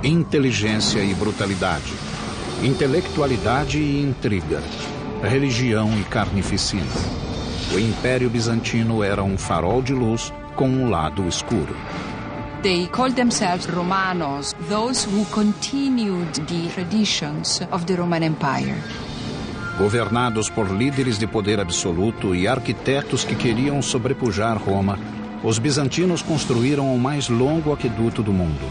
inteligência e brutalidade, intelectualidade e intriga, religião e carnificina. O Império Bizantino era um farol de luz com um lado escuro. They called themselves Romanos, those who continued the traditions of the Roman Empire. Governados por líderes de poder absoluto e arquitetos que queriam sobrepujar Roma, os bizantinos construíram o mais longo aqueduto do mundo.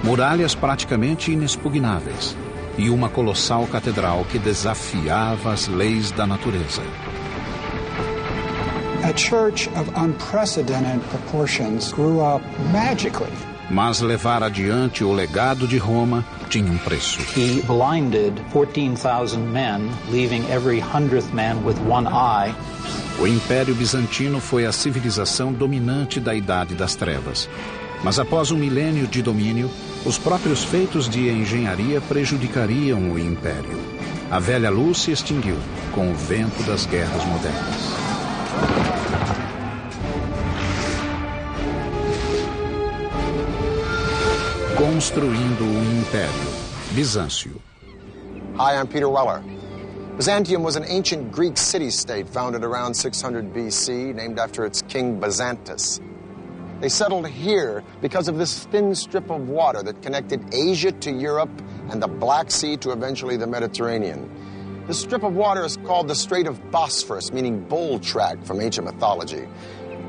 Muralhas praticamente inexpugnáveis e uma colossal catedral que desafiava as leis da natureza. A church of unprecedented proportions grew up magically. Mas levar adiante o legado de Roma tinha um preço. He blinded 14,000 men, leaving every 100th man with one eye. O Império Bizantino foi a civilização dominante da Idade das Trevas. Mas após um milênio de domínio, os próprios feitos de engenharia prejudicariam o Império. A velha luz se extinguiu com o vento das guerras modernas. Construindo o Império. Bizâncio. Hi, I'm Peter Weller. Byzantium was an ancient Greek city-state founded around 600 BC, named after its king Byzantus. They settled here because of this thin strip of water that connected Asia to Europe and the Black Sea to eventually the Mediterranean. This strip of water is called the Strait of Bosphorus, meaning bull track from ancient mythology.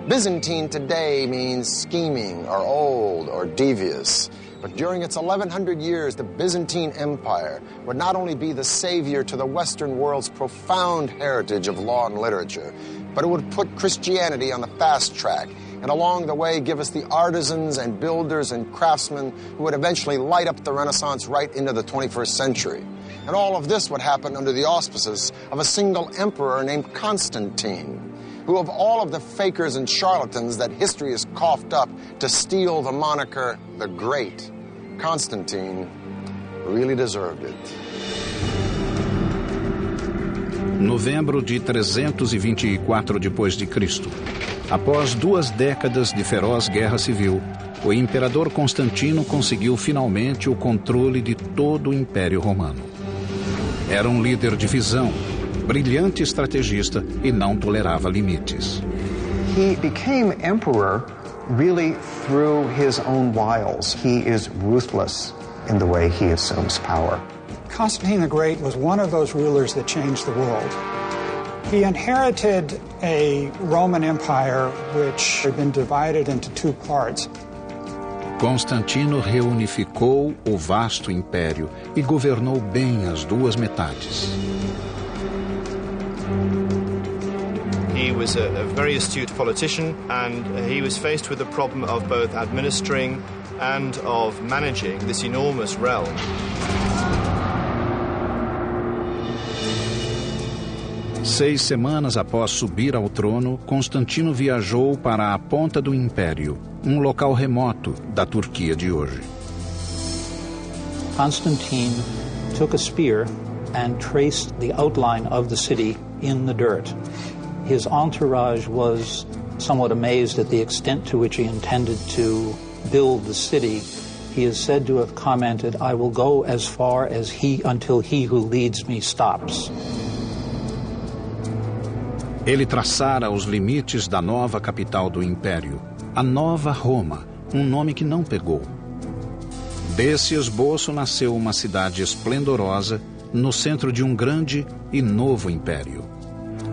Byzantine today means scheming or old or devious. But during its 1100 years, the Byzantine Empire would not only be the savior to the Western world's profound heritage of law and literature, but it would put Christianity on the fast track and along the way give us the artisans and builders and craftsmen who would eventually light up the Renaissance right into the 21st century. And all of this would happen under the auspices of a single emperor named Constantine, who of all of the fakers and charlatans that history has coughed up to steal the moniker the Great, Constantine really deserved it. Novembro de 324 d.C. Após 2 décadas de feroz guerra civil, o imperador Constantino conseguiu finalmente o controle de todo o Império Romano. Era um líder de visão, brilhante estrategista e não tolerava limites. He became emperor really through his own wiles. He is ruthless in the way he assumes power. Constantine the Great was one of those rulers that changed the world. He inherited a Roman Empire which had been divided into 2 parts. Constantino reunificou o vasto império e governou bem as 2 metades. He was a very astute politician, and he was faced with the problem of both administering and of managing this enormous realm. 6 semanas após subir ao trono, Constantino viajou para a ponta do Império, um local remoto da Turquia de hoje. Constantine took a spear and traced the outline of the city in the dirt. His entourage was somewhat amazed at the extent to which he intended to build the city. He is said to have commented, "I will go as far as until he who leads me stops." Ele traçara os limites da nova capital do Império, a Nova Roma, um nome que não pegou. Desse esboço nasceu uma cidade esplendorosa no centro de um grande e novo império.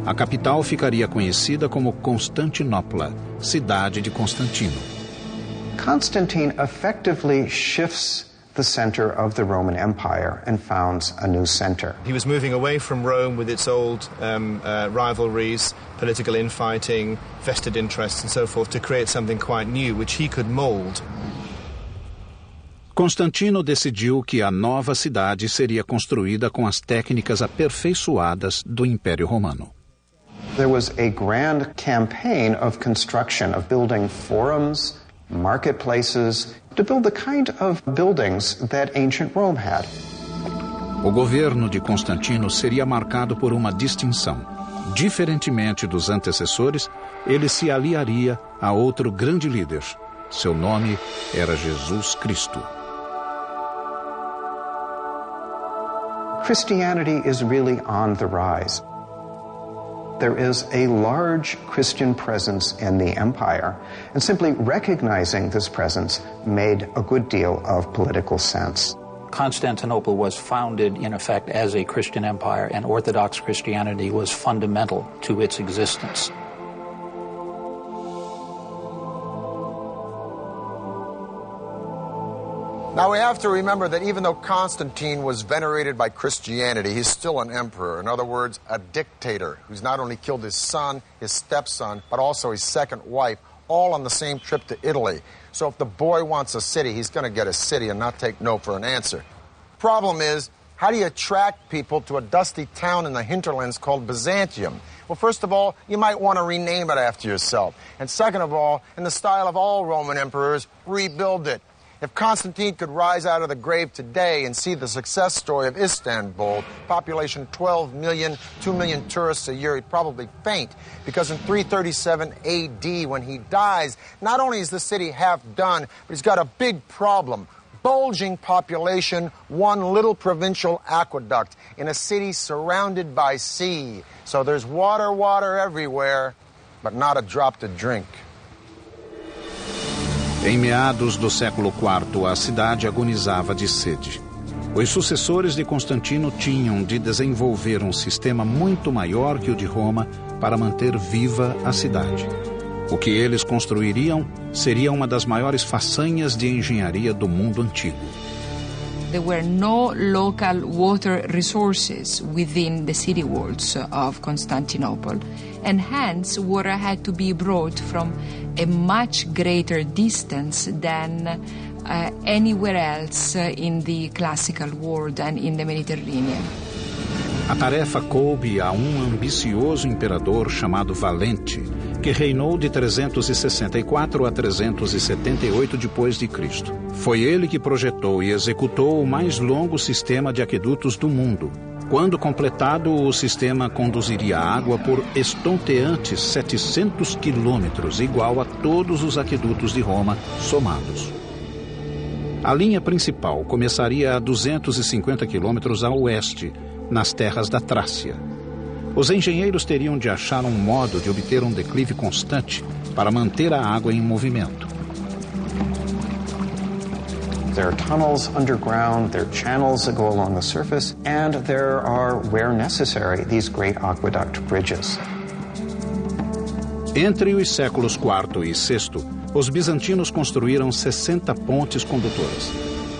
A capital ficaria conhecida como Constantinopla, cidade de Constantino. Constantine effectively shifts the center of the Roman Empire and founds a new center. He was moving away from Rome with its old rivalries, political infighting, vested interests and so forth, to create something quite new, which he could mold. Constantino decidiu que a nova cidade seria construída com as técnicas aperfeiçoadas do Império Romano. There was a grand campaign of construction, of building forums, marketplaces, to build the kind of buildings that ancient Rome had. O governo de Constantino seria marcado por uma distinção. Diferentemente dos antecessores, ele se aliaria a outro grande líder. Seu nome era Jesus Cristo. Christianity is really on the rise. There is a large Christian presence in the empire, and simply recognizing this presence made a good deal of political sense. Constantinople was founded, in effect, as a Christian empire, and Orthodox Christianity was fundamental to its existence. Now we have to remember that even though Constantine was venerated by Christianity, he's still an emperor. In other words, a dictator who's not only killed his son, his stepson, but also his second wife, all on the same trip to Italy. So if the boy wants a city, he's going to get a city and not take no for an answer. Problem is, how do you attract people to a dusty town in the hinterlands called Byzantium? Well, first of all, you might want to rename it after yourself. And second of all, in the style of all Roman emperors, rebuild it. If Constantine could rise out of the grave today and see the success story of Istanbul, population 12 million, 2 million tourists a year, he'd probably faint. Because in 337 AD, when he dies, not only is the city half done, but he's got a big problem. Bulging population, one little provincial aqueduct in a city surrounded by sea. So there's water everywhere, but not a drop to drink. Em meados do século IV, a cidade agonizava de sede. Os sucessores de Constantino tinham de desenvolver um sistema muito maior que o de Roma para manter viva a cidade. O que eles construiriam seria uma das maiores façanhas de engenharia do mundo antigo. There were no local water resources within the city walls of Constantinople, and hence water had to be brought from a much greater distance than anywhere else in the classical world and in the Mediterranean. A tarefa coube a ambicioso imperador chamado Valente, que reinou de 364 a 378 depois de Cristo. Foi ele que projetou e executou o mais longo sistema de aquedutos do mundo. Quando completado, o sistema conduziria água por estonteantes 700 quilômetros, igual a todos os aquedutos de Roma somados. A linha principal começaria a 250 quilômetros a oeste, nas terras da Trácia. Os engenheiros teriam de achar um modo de obter um declive constante para manter a água em movimento. There are tunnels underground, there are channels that go along the surface, and there are, where necessary, these great aqueduct bridges. Entre os séculos IV e VI, os bizantinos construíram 60 pontes condutoras.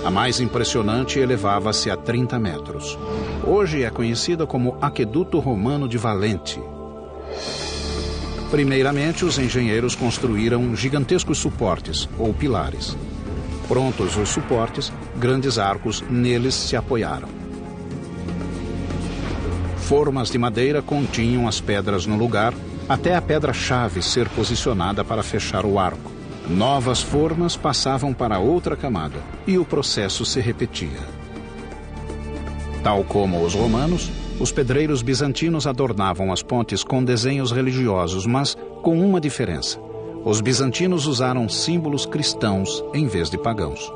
A mais impressionante elevava-se a 30 metros. Hoje é conhecida como Aqueduto Romano de Valente. Primeiramente, os engenheiros construíram gigantescos suportes, ou pilares. Prontos os suportes, grandes arcos neles se apoiaram. Formas de madeira continham as pedras no lugar, até a pedra-chave ser posicionada para fechar o arco. Novas formas passavam para outra camada e o processo se repetia. Tal como os romanos, os pedreiros bizantinos adornavam as pontes com desenhos religiosos, mas com uma diferença. Os bizantinos usaram símbolos cristãos em vez de pagãos.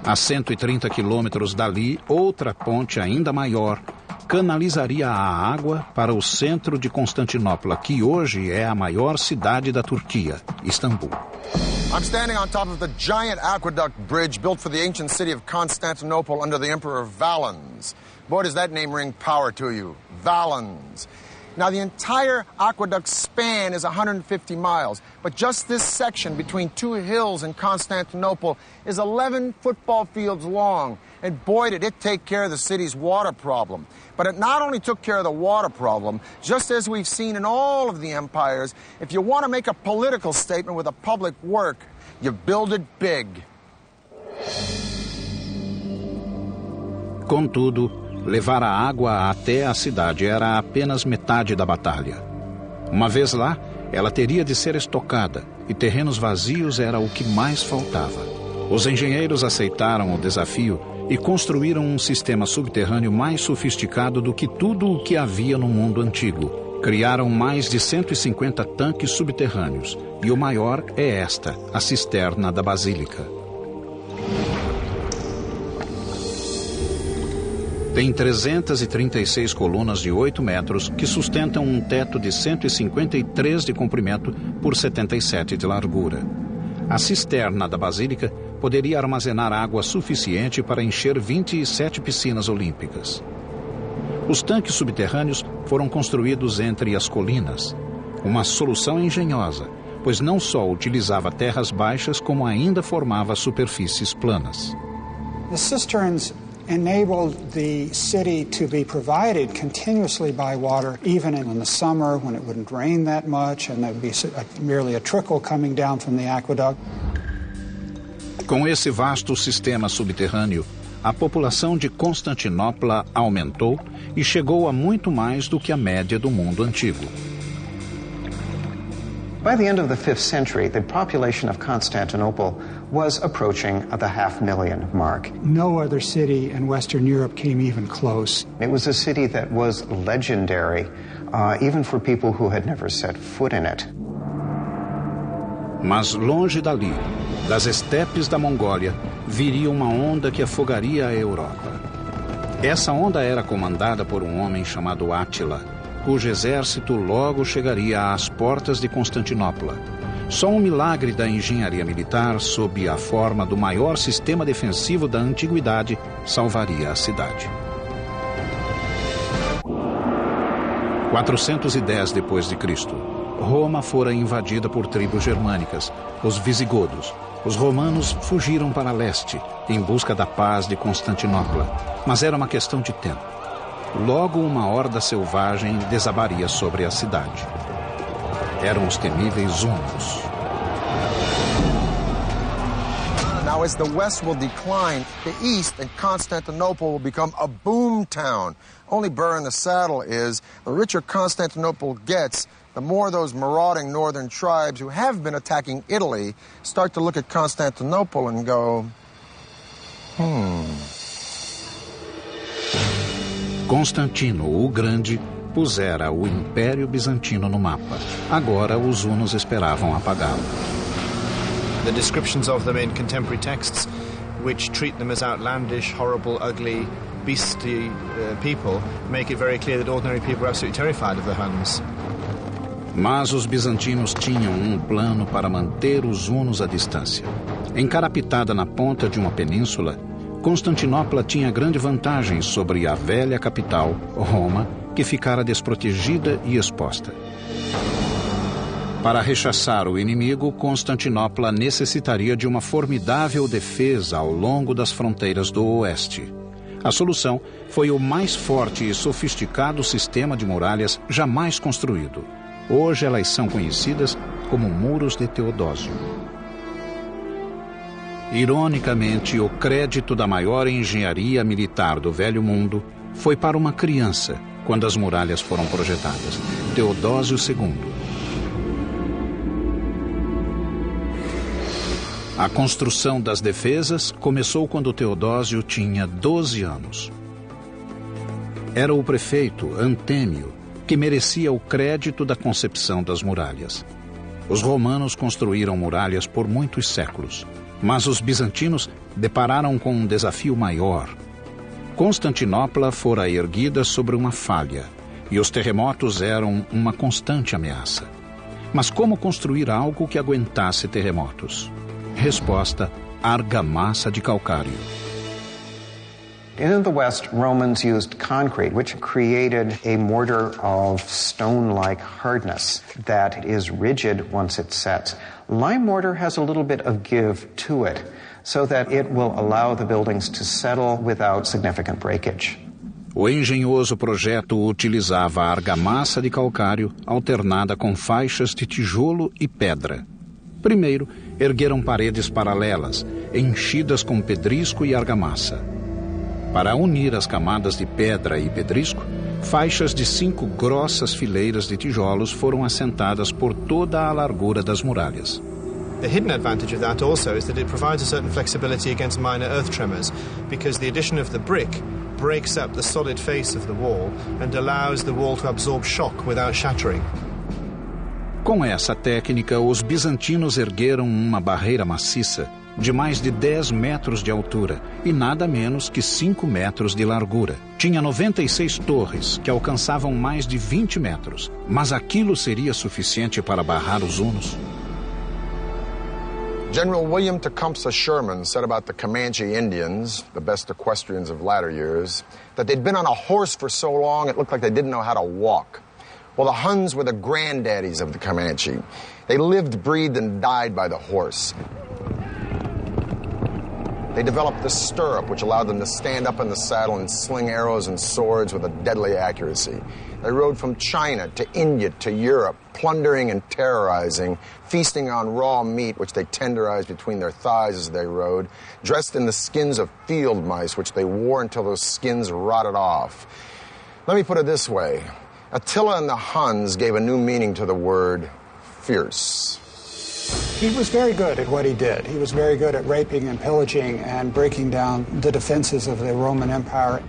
A 130 quilômetros dali, outra ponte ainda maior canalizaria a água para o centro de Constantinopla, que hoje é a maior cidade da Turquia, Istambul. I'm standing on top of the giant aqueduct bridge built for the ancient city of Constantinople under the Emperor Valens. Boy, does that name ring power to you. Valens. Now, the entire aqueduct span is 150 miles, but just this section between two hills in Constantinople is 11 football fields long. And boy, did it take care of the city's water problem. But it not only took care of the water problem, just as we've seen in all of the empires, if you want to make a political statement with a public work, you build it big. Contudo, levar a água até a cidade era apenas metade da batalha. Uma vez lá, ela teria de ser estocada, e terrenos vazios era o que mais faltava. Os engenheiros aceitaram o desafio e construíram um sistema subterrâneo mais sofisticado do que tudo o que havia no mundo antigo. Criaram mais de 150 tanques subterrâneos, e o maior é esta, a cisterna da Basílica. Tem 336 colunas de 8 metros que sustentam um teto de 153 de comprimento por 77 de largura. A cisterna da basílica poderia armazenar água suficiente para encher 27 piscinas olímpicas. Os tanques subterrâneos foram construídos entre as colinas. Uma solução engenhosa, pois não só utilizava terras baixas, como ainda formava superfícies planas. The cisterns enabled the city to be provided continuously by water, even in the summer when it wouldn't rain that much and there would be merely a trickle coming down from the aqueduct. Com esse vasto sistema subterrâneo, a população de Constantinopla aumentou e chegou a muito mais do que a média do mundo antigo. By the end of the 5th century, the population of Constantinople was approaching the 500,000 mark. No other city in Western Europe came even close. It was a city that was legendary, even for people who had never set foot in it. Mas longe dali, das estepes da Mongólia, viria uma onda que afogaria a Europa. Essa onda era comandada por um homem chamado Átila, cujo exército logo chegaria às portas de Constantinopla. Só um milagre da engenharia militar, sob a forma do maior sistema defensivo da antiguidade, salvaria a cidade. 410 depois de Cristo, Roma fora invadida por tribos germânicas, os visigodos. Os romanos fugiram para leste, em busca da paz de Constantinopla, mas era uma questão de tempo. Logo uma horda selvagem desabaria sobre a cidade. Eram os temíveis hunos. Now, as the West will decline, the East and Constantinople will become a boom town. Only burr in the saddle is, the richer Constantinople gets, the more those marauding northern tribes who have been attacking Italy start to look at Constantinople and go, Constantino, o Grande, pusera o Império Bizantino no mapa. Agora os hunos esperavam apagá-lo. The descriptions of them in contemporary texts, which treat them as outlandish, horrible, ugly, beastly people, make it very clear that ordinary people are absolutely terrified of the Huns. Mas os bizantinos tinham um plano para manter os hunos à distância. Encarapitada na ponta de uma península, Constantinopla tinha grande vantagem sobre a velha capital, Roma, que ficara desprotegida e exposta. Para rechaçar o inimigo, Constantinopla necessitaria de uma formidável defesa ao longo das fronteiras do oeste. A solução foi o mais forte e sofisticado sistema de muralhas jamais construído. Hoje elas são conhecidas como muros de Teodósio. Ironicamente, o crédito da maior engenharia militar do Velho Mundo foi para uma criança quando as muralhas foram projetadas, Teodósio II. A construção das defesas começou quando Teodósio tinha 12 anos. Era o prefeito Antêmio que merecia o crédito da concepção das muralhas. Os romanos construíram muralhas por muitos séculos, mas os bizantinos depararam com um desafio maior. Constantinopla fora erguida sobre uma falha, e os terremotos eram uma constante ameaça. Mas como construir algo que aguentasse terremotos? Resposta: argamassa de calcário. In the West, Romans used concrete, which created a mortar of stone-like hardness that is rigid once it sets. Lime mortar has a little bit of give to it, so that it will allow the buildings to settle without significant breakage. O engenhoso projeto utilizava a argamassa de calcário alternada com faixas de tijolo e pedra. Primeiro, ergueram paredes paralelas, enchidas com pedrisco e argamassa. Para unir as camadas de pedra e pedrisco, faixas de 5 grossas fileiras de tijolos foram assentadas por toda a largura das muralhas. The hidden advantage of that also is that it provides a certain flexibility against minor earth tremors, because the addition of the brick breaks up the solid face of the wall and allows the wall to absorb shock without shattering. Com essa técnica, os bizantinos ergueram uma barreira maciça de mais de 10 metros de altura e nada menos que 5 metros de largura. Tinha 96 torres, que alcançavam mais de 20 metros. Mas aquilo seria suficiente para barrar os hunos? General William Tecumseh Sherman said about the Comanche Indians, the best equestrians of latter years, that they'd been on a horse for so long it looked like they didn't know how to walk. Well, the Huns were the granddaddies of the Comanche. They lived, breathed, and died by the horse. They developed the stirrup, which allowed them to stand up in the saddle and sling arrows and swords with a deadly accuracy. They rode from China to India to Europe, plundering and terrorizing, feasting on raw meat, which they tenderized between their thighs as they rode, dressed in the skins of field mice, which they wore until those skins rotted off. Let me put it this way. Attila and the Huns gave a new meaning to the word fierce. He was very good at what he did. He was very good at raping and pillaging and breaking down the defenses of the Roman Empire.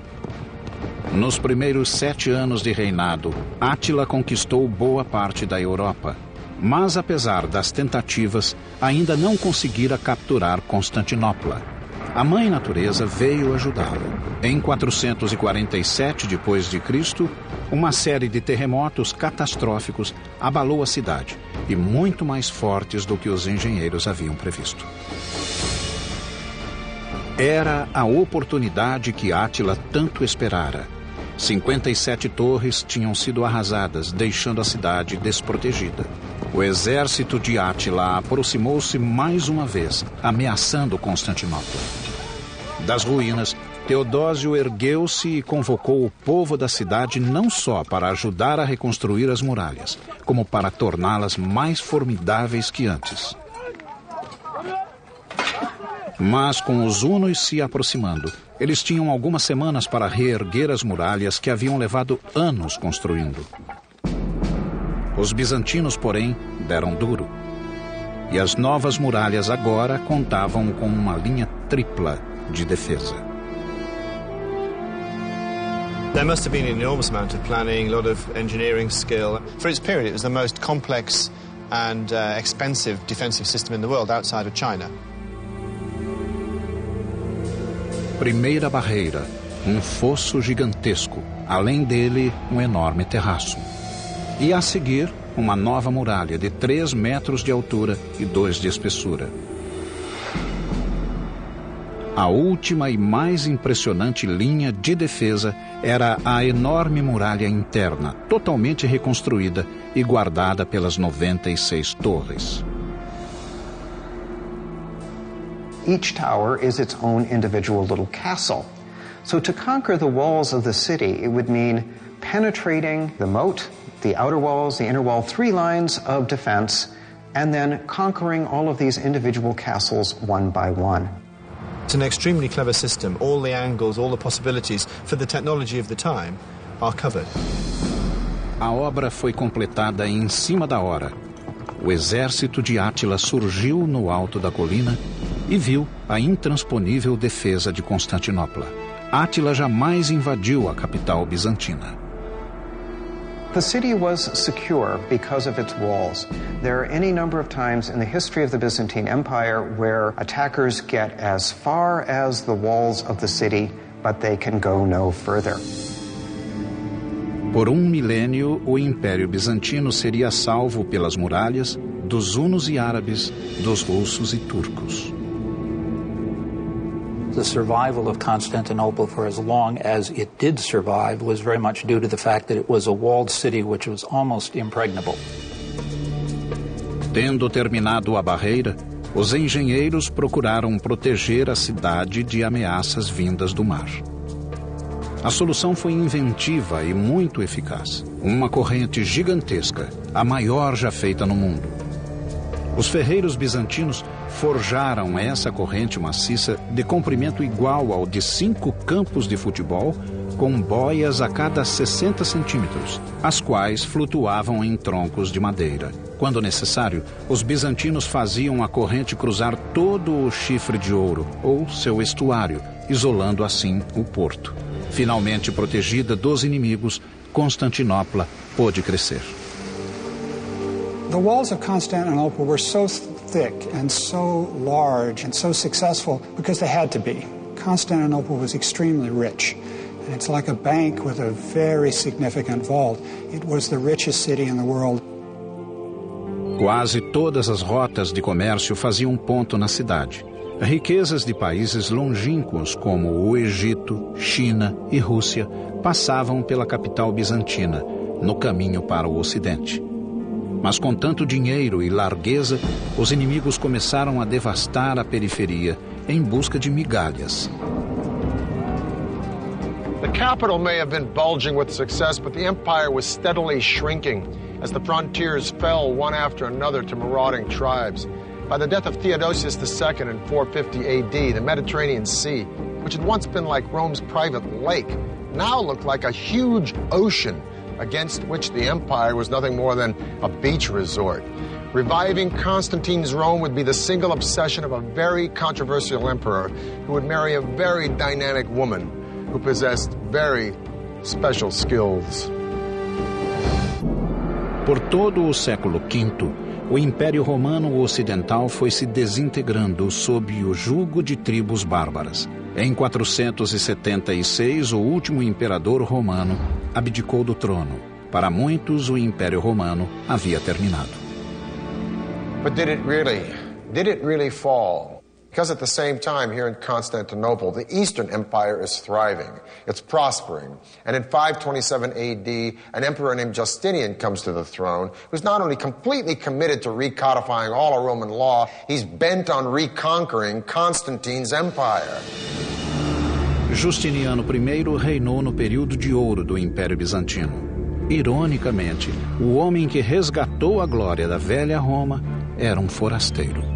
Nos primeiros 7 anos de reinado, Átila conquistou boa parte da Europa. Mas, apesar das tentativas, ainda não conseguira capturar Constantinopla. A Mãe Natureza veio ajudá-lo. Em 447 d.C., uma série de terremotos catastróficos abalou a cidade, e muito mais fortes do que os engenheiros haviam previsto. Era a oportunidade que Átila tanto esperara. 57 torres tinham sido arrasadas, deixando a cidade desprotegida. O exército de Átila aproximou-se mais uma vez, ameaçando Constantinopla. Das ruínas, Teodósio ergueu-se e convocou o povo da cidade não só para ajudar a reconstruir as muralhas, como para torná-las mais formidáveis que antes. Mas com os hunos se aproximando, eles tinham algumas semanas para reerguer as muralhas que haviam levado anos construindo. Os bizantinos, porém, deram duro. E as novas muralhas agora contavam com uma linha tripla de defesa. There must have been an enormous amount of planning, a lot of engineering skill. For its period, it was the most complex and expensive defensive system in the world outside of China. Primeira barreira, fosso gigantesco. Além dele, enorme terraço. E a seguir, uma nova muralha de 3 metros de altura e 2 de espessura. A última e mais impressionante linha de defesa era a enorme muralha interna, totalmente reconstruída e guardada pelas 96 torres. Each tower is its own individual little castle. So to conquer the walls of the city, it would mean penetrating the moat, the outer walls, the inner wall, 3 lines of defense, and then conquering all of these individual castles one by one. It's an extremely clever system. All the angles, all the possibilities for the technology of the time are covered. A obra foi completada em cima da hora. O exército de Átila surgiu no alto da colina e viu a intransponível defesa de Constantinopla. Átila jamais invadiu a capital bizantina. The city was secure because of its walls. There are any number of times in the history of the Byzantine Empire where attackers get as far as the walls of the city, but they can go no further. Por milênio, o Império Bizantino seria salvo pelas muralhas dos hunos e árabes, dos russos e turcos. The survival of Constantinople for as long as it did survive was very much due to the fact that it was a walled city which was almost impregnable. Tendo terminado a barreira, os engenheiros procuraram proteger a cidade de ameaças vindas do mar. A solução foi inventiva e muito eficaz. Uma corrente gigantesca, a maior já feita no mundo. Os ferreiros bizantinos forjaram essa corrente maciça de comprimento igual ao de 5 campos de futebol, com boias a cada 60 centímetros, as quais flutuavam em troncos de madeira. Quando necessário, os bizantinos faziam a corrente cruzar todo o chifre de ouro, ou seu estuário, isolando assim o porto. Finalmente protegida dos inimigos, Constantinopla pôde crescer. The walls of Constantinople were so thick and so large and so successful because they had to be. Constantinople was extremely rich. And it's like a bank with a very significant vault. It was the richest city in the world. Quase todas as rotas de comércio faziam ponto na cidade. Riquezas de países longínquos como o Egito, China e Rússia passavam pela capital bizantina, no caminho para o Ocidente. Mas com tanto dinheiro e largueza, os inimigos começaram a devastar a periferia em busca de migalhas. The capital may have been bulging with success, but the empire was steadily shrinking as the frontiers fell one after another to marauding tribes. By the death of Theodosius II in 450 AD, the Mediterranean Sea, which had once been like Rome's private lake, now looked like a huge ocean against which the empire was nothing more than a beach resort. Reviving Constantine's Rome would be the single obsession of a very controversial emperor who would marry a very dynamic woman who possessed very special skills. Por todo o século V, o Império Romano Ocidental foi se desintegrando sob o jugo de tribos bárbaras. Em 476, o último imperador romano abdicou do trono. Para muitos, o Império Romano havia terminado. But did it really fall? Because at the same time, here in Constantinople, the Eastern Empire is thriving. It's prospering. And in 527 AD, an emperor named Justinian comes to the throne, who's not only completely committed to recodifying all of Roman law, he's bent on reconquering Constantine's empire. Justiniano I reinou no período de ouro do Império Bizantino. Ironicamente, o homem que resgatou a glória da velha Roma era um forasteiro.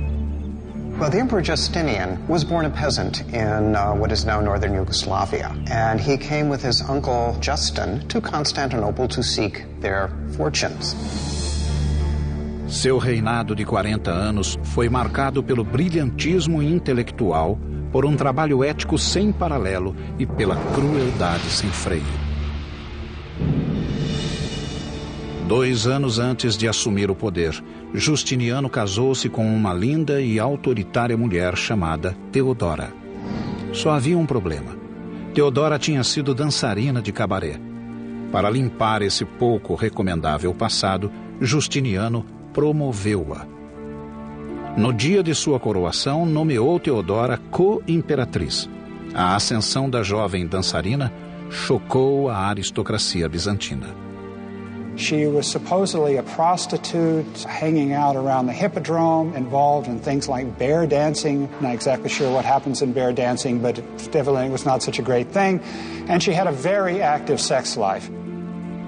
Well, the Emperor Justinian was born a peasant in what is now northern Yugoslavia, and he came with his uncle Justin to Constantinople to seek their fortunes. Seu reinado de 40 anos foi marcado pelo brilhantismo intelectual, por um trabalho ético sem paralelo e pela crueldade sem freio. 2 anos antes de assumir o poder, Justiniano casou-se com uma linda e autoritária mulher chamada Teodora. Só havia um problema. Teodora tinha sido dançarina de cabaré. Para limpar esse pouco recomendável passado, Justiniano promoveu-a. No dia de sua coroação, nomeou Teodora co-imperatriz. A ascensão da jovem dançarina chocou a aristocracia bizantina. She was supposedly a prostitute hanging out around the hippodrome, involved in things like bear dancing. Not exactly sure what happens in bear dancing, but definitely it was not such a great thing. And she had a very active sex life.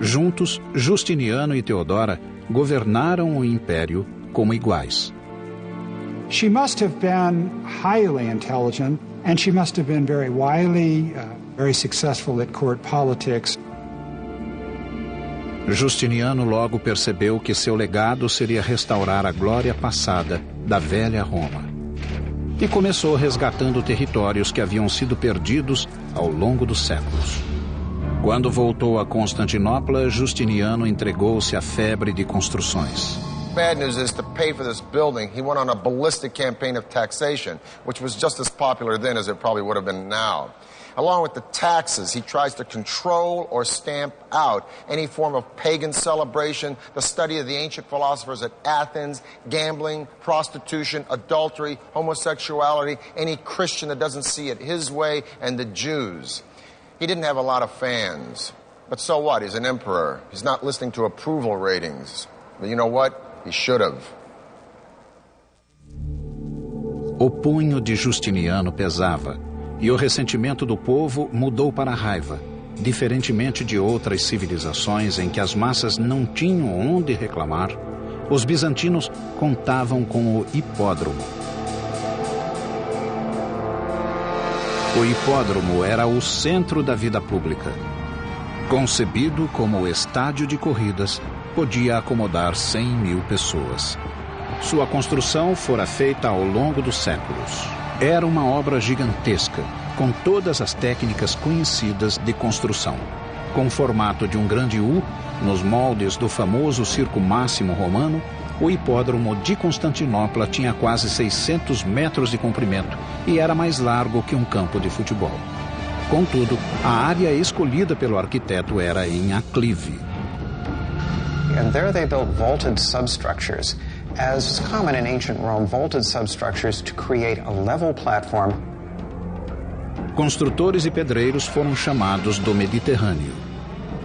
Juntos, Justiniano e Teodora governaram o império como iguais. She must have been highly intelligent, and she must have been very wily, very successful at court politics. Justiniano logo percebeu que seu legado seria restaurar a glória passada da velha Roma. E começou resgatando territórios que haviam sido perdidos ao longo dos séculos. Quando voltou a Constantinopla, Justiniano entregou-se à febre de construções. Bad news is, to pay for this building, he went on a ballistic campaign of taxation, which was just as popular then as it probably would have been now. Along with the taxes, he tries to control or stamp out any form of pagan celebration, the study of the ancient philosophers at Athens, gambling, prostitution, adultery, homosexuality, any Christian that doesn't see it his way, and the Jews. He didn't have a lot of fans. But so what? He's an emperor. He's not listening to approval ratings. But you know what? He should have. O punho de Justiniano pesava. E o ressentimento do povo mudou para a raiva, diferentemente de outras civilizações em que as massas não tinham onde reclamar, os bizantinos contavam com o hipódromo. O hipódromo era o centro da vida pública. Concebido como estádio de corridas, podia acomodar 100.000 pessoas. Sua construção fora feita ao longo dos séculos. Era uma obra gigantesca, com todas as técnicas conhecidas de construção. Com o formato de um grande U, nos moldes do famoso Circo Máximo romano, o hipódromo de Constantinopla tinha quase 600 metros de comprimento e era mais largo que um campo de futebol. Contudo, a área escolhida pelo arquiteto era em aclive. And there they built vaulted substructures. As is common in ancient Rome, vaulted substructures to create a level platform. Construtores e pedreiros foram chamados do Mediterrâneo.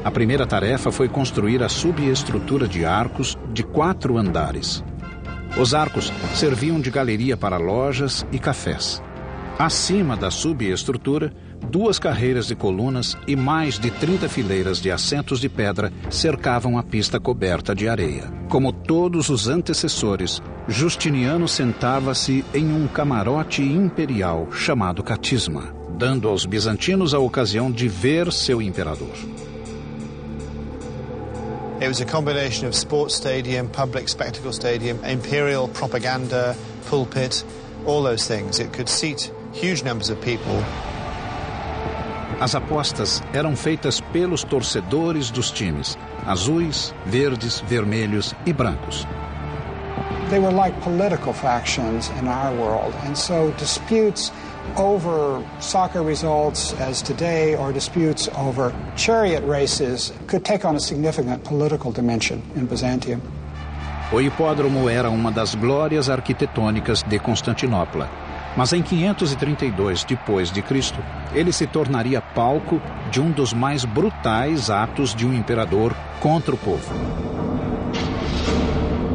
A primeira tarefa foi construir a subestrutura de arcos de 4 andares. Os arcos serviam de galeria para lojas e cafés. Acima da subestrutura, 2 carreiras de colunas e mais de 30 fileiras de assentos de pedra cercavam a pista coberta de areia. Como todos os antecessores, Justiniano sentava-se em um camarote imperial chamado catisma, dando aos bizantinos a ocasião de ver seu imperador. It was a combination of sports stadium, public spectacle stadium, imperial propaganda, pulpit, all those things. It could seat huge numbers of people. As apostas eram feitas pelos torcedores dos times, azuis, verdes, vermelhos e brancos. They were like political factions in our world, and so disputes over soccer results as today or disputes over chariot races could take on a significant political dimension in Byzantium. O hipódromo era uma das glórias arquitetônicas de Constantinopla, mas em 532 depois de Cristo, ele se tornaria palco de um dos mais brutais atos de um imperador contra o povo.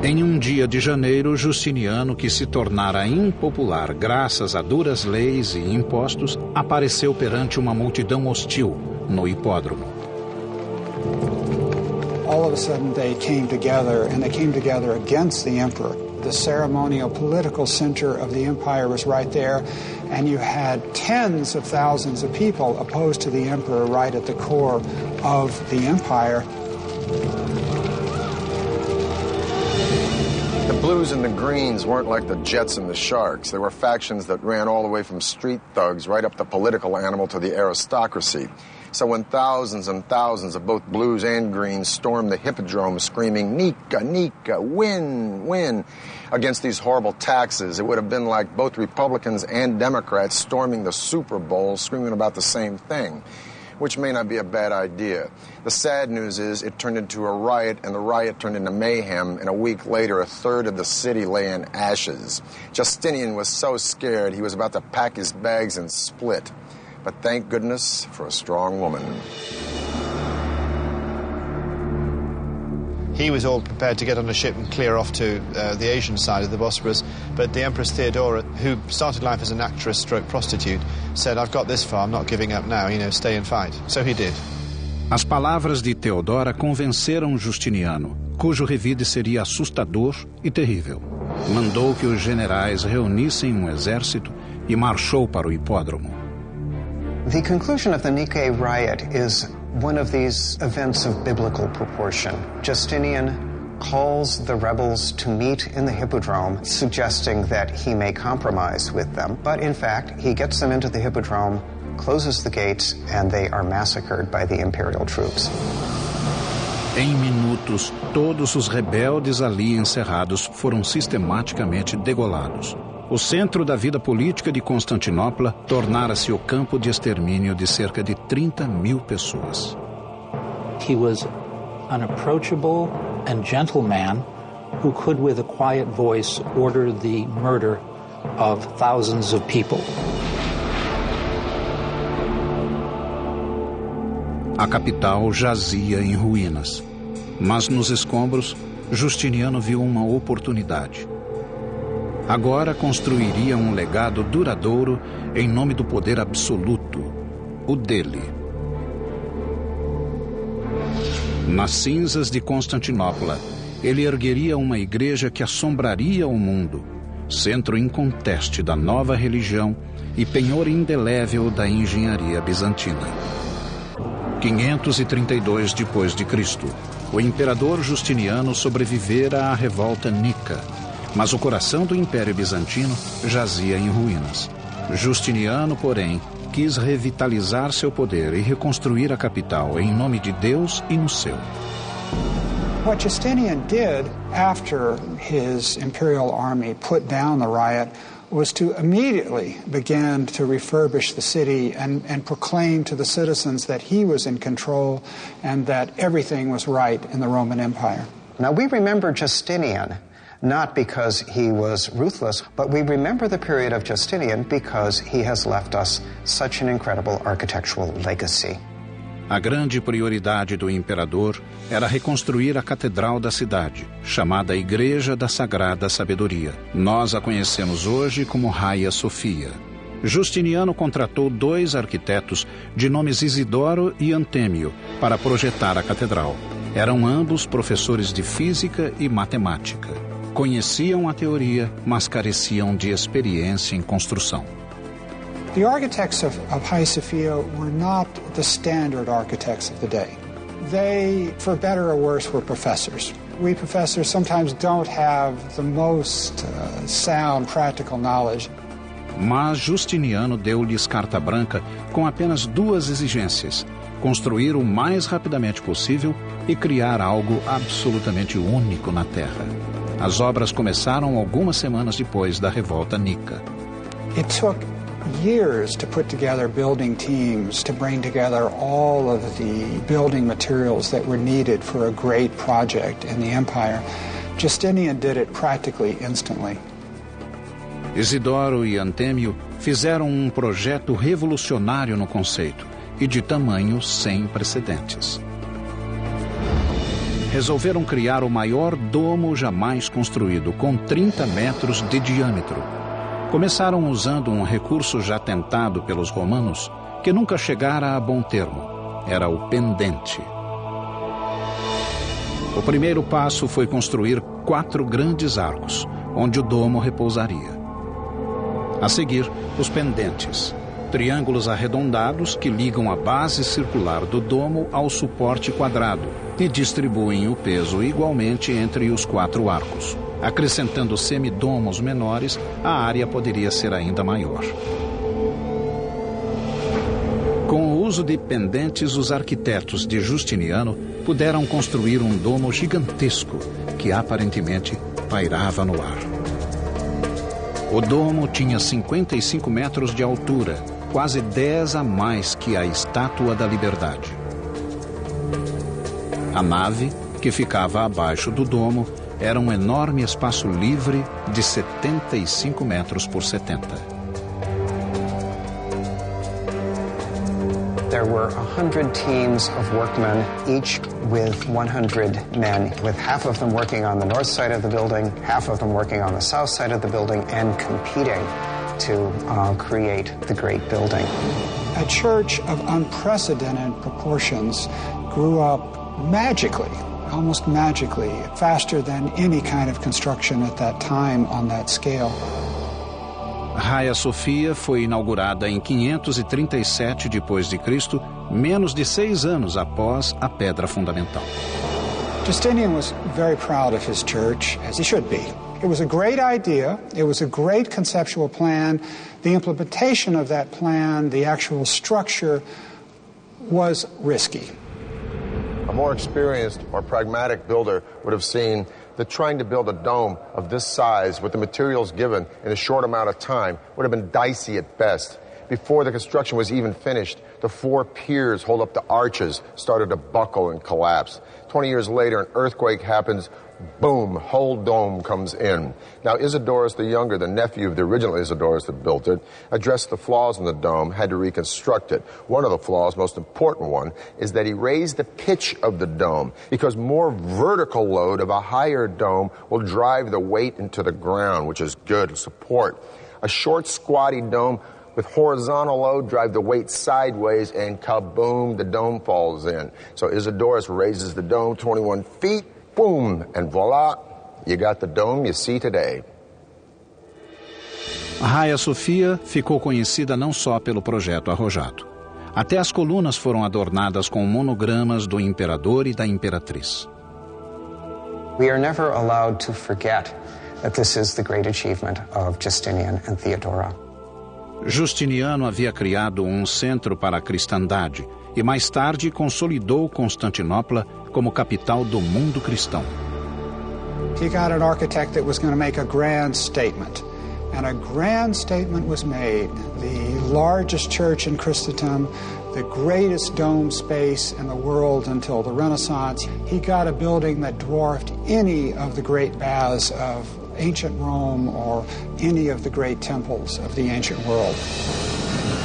Em um dia de janeiro, Justiniano, que se tornara impopular graças a duras leis e impostos, apareceu perante uma multidão hostil no hipódromo. All of a sudden they came together, and they came together against the emperor. The ceremonial political center of the empire was right there, and you had tens of thousands of people opposed to the emperor right at the core of the empire. The Blues and the Greens weren't like the Jets and the Sharks. They were factions that ran all the way from street thugs right up the political animal to the aristocracy. So when thousands and thousands of both Blues and Greens stormed the Hippodrome screaming, "Nika, Nika, win, win," against these horrible taxes, it would have been like both Republicans and Democrats storming the Super Bowl screaming about the same thing, which may not be a bad idea. The sad news is it turned into a riot, and the riot turned into mayhem, and a week later, a third of the city lay in ashes. Justinian was so scared he was about to pack his bags and split. But thank goodness for a strong woman. He was all prepared to get on a ship and clear off to the Asian side of the Bosphorus, but the Empress Theodora, who started life as an actress stroke prostitute, said, "I've got this far, I'm not giving up now, stay and fight." So he did. As palavras de Teodora convenceram Justiniano, cujo revide seria assustador e terrível. Mandou que os generais reunissem um exército e marchou para o hipódromo. The conclusion of the Nicaea riot is one of these events of biblical proportion. Justinian calls the rebels to meet in the Hippodrome, suggesting that he may compromise with them. But in fact, he gets them into the Hippodrome, closes the gates, and they are massacred by the imperial troops. Em minutos, todos os rebeldes ali encerrados foram sistematicamente degolados. O centro da vida política de Constantinopla tornara-se o campo de extermínio de cerca de 30.000 pessoas. He was an approachable and gentle man who could, with a quiet voice, order the murder of thousands of people. A capital jazia em ruínas, mas nos escombros, Justiniano viu uma oportunidade. Agora construiria um legado duradouro em nome do poder absoluto, o dele. Nas cinzas de Constantinopla, ele ergueria uma igreja que assombraria o mundo, centro inconteste da nova religião e penhor indelével da engenharia bizantina. 532 depois de Cristo, o imperador Justiniano sobrevivera à revolta nica, mas o coração do Império Bizantino jazia em ruínas. Justiniano, porém, quis revitalizar seu poder e reconstruir a capital em nome de Deus e no seu. What Justinian did after his imperial army put down the riot was to immediately begin to refurbish the city and proclaim to the citizens that he was in control and that everything was right in the Roman Empire. Now, we remember Justinian not because he was ruthless, but we remember the period of Justinian because he has left us such an incredible architectural legacy. A grande prioridade do imperador era reconstruir a catedral da cidade, chamada Igreja da Sagrada Sabedoria. Nós a conhecemos hoje como Hagia Sophia. Justiniano contratou 2 arquitetos de nomes Isidoro e Antêmio para projetar a catedral. Eram ambos professores de física e matemática. Conheciam a teoria, mas careciam de experiência em construção. The architects of Hagia Sophia were not the standard architects of the day. They, for better or worse, were professors. We professors sometimes don't have the most sound practical knowledge. Mas Justiniano deu-lhes carta branca com apenas 2 exigências: construir o mais rapidamente possível e criar algo absolutamente único na Terra. As obras começaram algumas semanas depois da revolta nica. It took years to put together building teams, to bring together all of the building materials that were needed for a great project in the empire. Justinian did it practically instantly. Isidoro e Antêmio fizeram um projeto revolucionário no conceito e de tamanho sem precedentes. Resolveram criar o maior domo jamais construído, com 30 metros de diâmetro. Começaram usando um recurso já tentado pelos romanos, que nunca chegara a bom termo. Era o pendente. O primeiro passo foi construir 4 grandes arcos, onde o domo repousaria. A seguir, os pendentes, triângulos arredondados que ligam a base circular do domo ao suporte quadrado e distribuem o peso igualmente entre os 4 arcos. Acrescentando semidomos menores, a área poderia ser ainda maior. Com o uso de pendentes, os arquitetos de Justiniano puderam construir um domo gigantesco que aparentemente pairava no ar. O domo tinha 55 metros de altura, quase 10 a mais que a Estátua da Liberdade. A nave, que ficava abaixo do domo, era um enorme espaço livre de 75 metros por 70. There were 100 teams of workmen, each with 100 men, with half of them working on the north side of the building, half of them working on the south side of the building, and competing to create the great building. A church of unprecedented proportions grew up magically, almost magically, faster than any kind of construction at that time on that scale. Hagia Sophia foi inaugurada em 537 d.C., menos de 6 anos após a pedra fundamental. Justinian was very proud of his church, as he should be. It was a great idea, it was a great conceptual plan. The implementation of that plan, the actual structure, was risky. A more experienced or pragmatic builder would have seen that trying to build a dome of this size with the materials given in a short amount of time would have been dicey at best. Before the construction was even finished, the 4 piers hold up the arches started to buckle and collapse. 20 years later, an earthquake happens. Boom, whole dome comes in. Now, Isidorus the Younger, the nephew of the original Isidorus that built it, addressed the flaws in the dome, had to reconstruct it. One of the flaws, most important one, is that he raised the pitch of the dome because more vertical load of a higher dome will drive the weight into the ground, which is good support. A short, squatty dome with horizontal load drive the weight sideways, and kaboom, the dome falls in. So Isidorus raises the dome 21 feet, boom, and voila, you got the dome you see today. A Hagia Sophia ficou conhecida não só pelo projeto arrojado. Até as colunas foram adornadas com monogramas do imperador e da imperatriz. We are never allowed to forget that this is the great achievement of Justinian and Theodora. Justiniano havia criado um centro para a cristandade e mais tarde consolidou Constantinopla como capital do mundo cristão. He got an architect that was going to make a grand statement. And a grand statement was made. The largest church in Christendom, the greatest dome space in the world until the Renaissance. He got a building that dwarfed any of the great baths of ancient Rome or any of the great temples of the ancient world.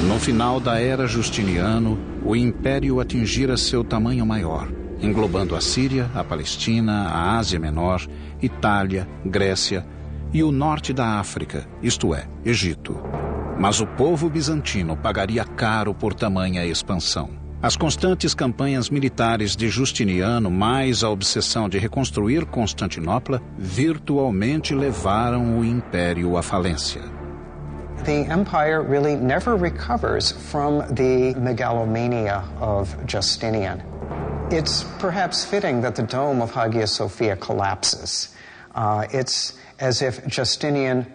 No final da era Justiniano, o império atingira seu tamanho maior, englobando a Síria, a Palestina, a Ásia Menor, Itália, Grécia e o norte da África, isto é, Egito. Mas o povo bizantino pagaria caro por tamanha expansão. As constantes campanhas militares de Justiniano, mais a obsessão de reconstruir Constantinopla, virtualmente levaram o império à falência. The empire really never recovers from the megalomania of Justinian. It's perhaps fitting that the dome of Hagia Sophia collapses. It's as if Justinian,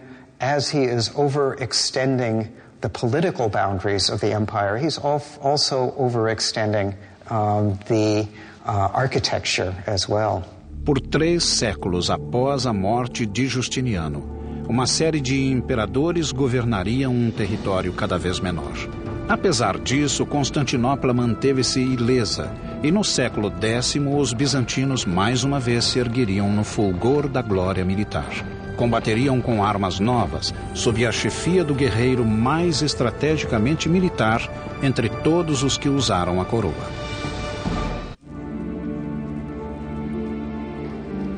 as he is overextending the political boundaries of the empire, he's also overextending the architecture as well. Por 3 séculos após a morte de Justiniano, uma série de imperadores governariam um território cada vez menor. Apesar disso, Constantinopla manteve-se ilesa, e no século X os bizantinos mais uma vez se ergueriam no fulgor da glória militar. Combateriam com armas novas, sob a chefia do guerreiro mais estrategicamente militar entre todos os que usaram a coroa.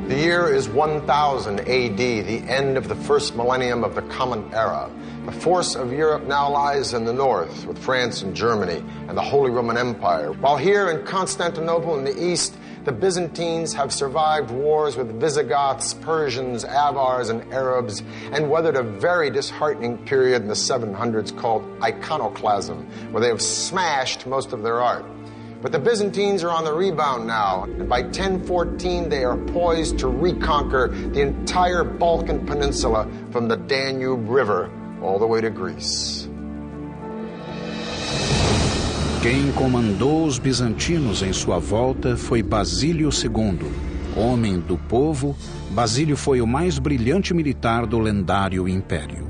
The year is 1000 AD, the end of the first millennium of the Common Era. The force of Europe now lies in the north, with France and Germany and the Holy Roman Empire. While here in Constantinople in the east, the Byzantines have survived wars with Visigoths, Persians, Avars, and Arabs, and weathered a very disheartening period in the 700s called iconoclasm, where they have smashed most of their art. But the Byzantines are on the rebound now, and by 1014 they are poised to reconquer the entire Balkan Peninsula from the Danube River all the way to Greece. Quem comandou os bizantinos em sua volta foi Basílio II. Homem do povo, Basílio foi o mais brilhante militar do lendário império.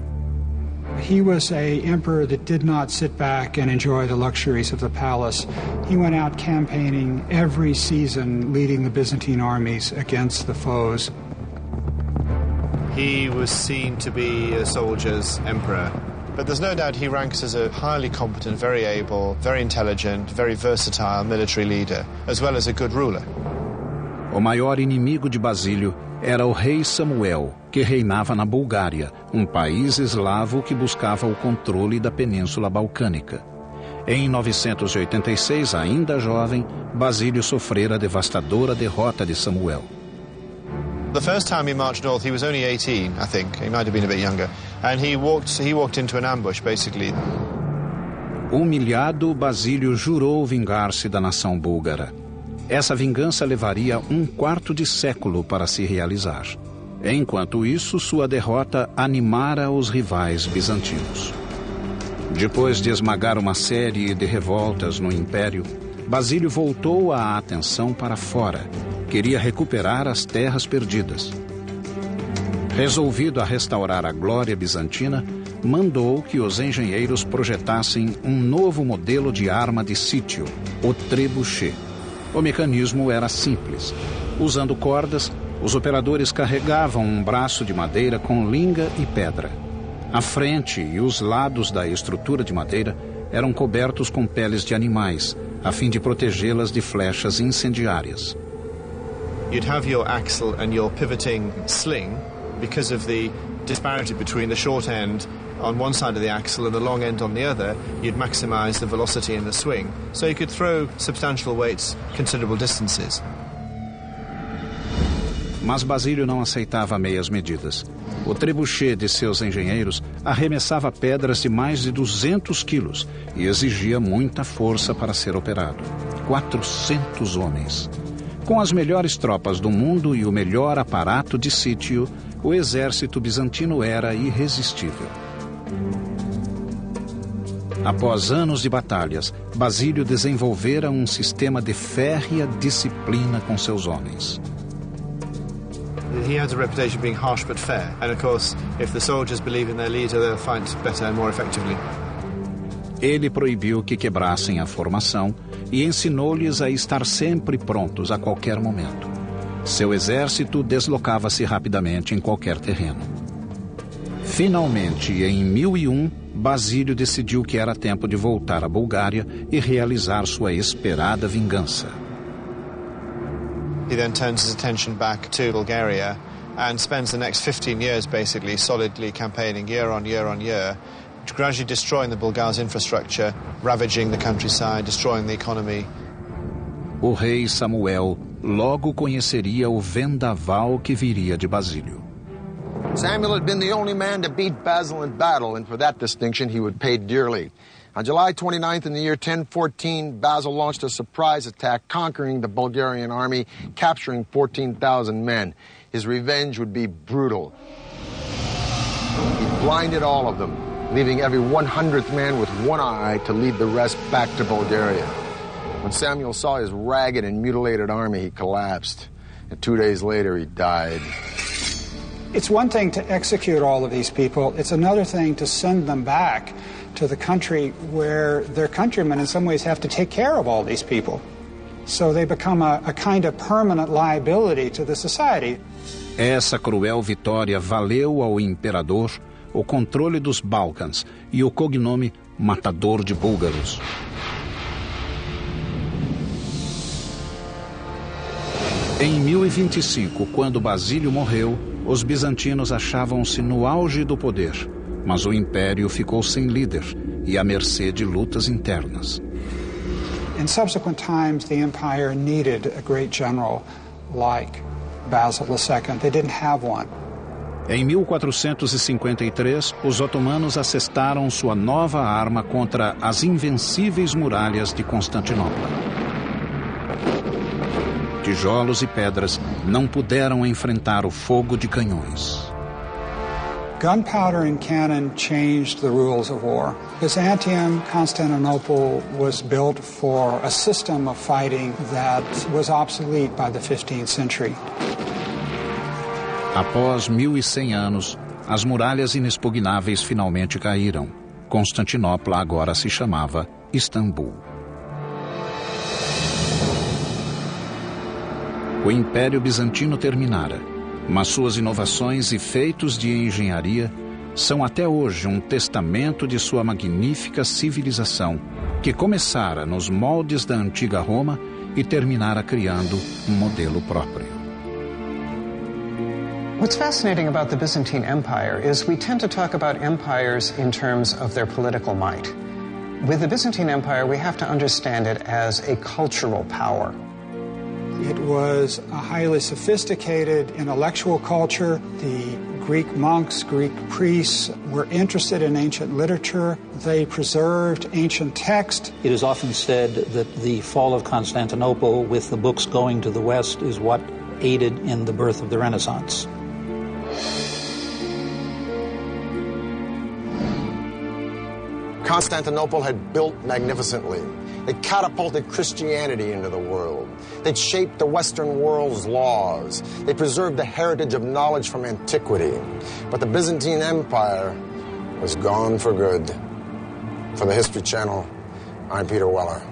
He was an emperor that did not sit back and enjoy the luxuries of the palace. He went out campaigning every season, leading the Byzantine armies against the foes. He was seen to be a soldier's emperor. But there's no doubt he ranks as a highly competent, very able, very intelligent, very versatile military leader, as well as a good ruler. O maior inimigo de Basílio era o rei Samuel, que reinava na Bulgária, um país eslavo que buscava o controle da Península Balcânica. Em 986, ainda jovem, Basílio sofrera a devastadora derrota de Samuel. The first time he marched north, he was only 18, I think. He might have been a bit younger. And he walked into an ambush, basically. Humilhado, Basílio jurou vingar-se da nação búlgara. Essa vingança levaria 1/4 de século para se realizar. Enquanto isso, sua derrota animara os rivais bizantinos. Depois de esmagar uma série de revoltas no Império, Basílio voltou a atenção para fora. Queria recuperar as terras perdidas. Resolvido a restaurar a glória bizantina, mandou que os engenheiros projetassem um novo modelo de arma de sítio, o trebuchet. O mecanismo era simples. Usando cordas, os operadores carregavam um braço de madeira com linga e pedra. A frente e os lados da estrutura de madeira eram cobertos com peles de animais, a fim de protegê-las de flechas incendiárias. You'd have your axle and your pivoting sling because of the disparity between the short end on one side of the axle and the long end on the other. You'd maximize the velocity in the swing, so you could throw substantial weights considerable distances. Mas Basílio não aceitava meias medidas. O trebuchet de seus engenheiros arremessava pedras de mais de 200 quilos e exigia muita força para ser operado. 400 homens. Com as melhores tropas do mundo e o melhor aparato de sítio, o exército bizantino era irresistível. Após anos de batalhas, Basílio desenvolvera um sistema de férrea disciplina com seus homens. He has a reputation of being harsh but fair, and of course, if the soldiers believe in their leader, they'll fight better and more effectively. Ele proibiu que quebrassem a formação e ensinou-lhes a estar sempre prontos a qualquer momento. Seu exército deslocava-se rapidamente em qualquer terreno. Finalmente, em 1001, Basílio decidiu que era tempo de voltar à Bulgária e realizar sua esperada vingança. He then turns his attention back to Bulgaria and spends the next 15 years basically solidly campaigning year on year on year, gradually destroying the Bulgars' infrastructure, ravaging the countryside, destroying the economy. O rei Samuel logo conheceria o vendaval que viria de Basílio. Samuel had been the only man to beat Basil in battle, and for that distinction he would pay dearly. On July 29th in the year 1014, Basil launched a surprise attack, conquering the Bulgarian army, capturing 14,000 men. His revenge would be brutal. He blinded all of them, leaving every 100th man with one eye to lead the rest back to Bulgaria. When Samuel saw his ragged and mutilated army, he collapsed. And 2 days later, he died. It's one thing to execute all of these people. It's another thing to send them back to the country where their countrymen in some ways have to take care of all these people. So they become a kind of permanent liability to the society. Essa cruel vitória valeu ao imperador o controle dos Balcãs e o cognome Matador de Búlgaros. Em 1025, quando Basílio morreu, os bizantinos achavam-se no auge do poder, mas o império ficou sem líder e à mercê de lutas internas. In subsequent times, the empire needed a great general like Basil II. They didn't have one. Em 1453, os otomanos assestaram sua nova arma contra as invencíveis muralhas de Constantinopla. Tijolos e pedras não puderam enfrentar o fogo de canhões. Gunpowder and cannon changed the rules of war. Byzantium, Constantinople was built for a system of fighting that was obsolete by the 15th century. Após 1100 anos, as muralhas inexpugnáveis finalmente caíram. Constantinopla agora se chamava Istambul. O Império Bizantino terminara, mas suas inovações e feitos de engenharia são até hoje um testamento de sua magnífica civilização, que começara nos moldes da antiga Roma e terminara criando um modelo próprio. What's fascinating about the Byzantine Empire is we tend to talk about empires in terms of their political might. With the Byzantine Empire, we have to understand it as a cultural power. It was a highly sophisticated intellectual culture. The Greek monks, Greek priests were interested in ancient literature. They preserved ancient text. It is often said that the fall of Constantinople, with the books going to the West, is what aided in the birth of the Renaissance. Constantinople had built magnificently. They catapulted Christianity into the world. They'd shaped the Western world's laws. They preserved the heritage of knowledge from antiquity. But the Byzantine Empire was gone for good. For the History Channel, I'm Peter Weller.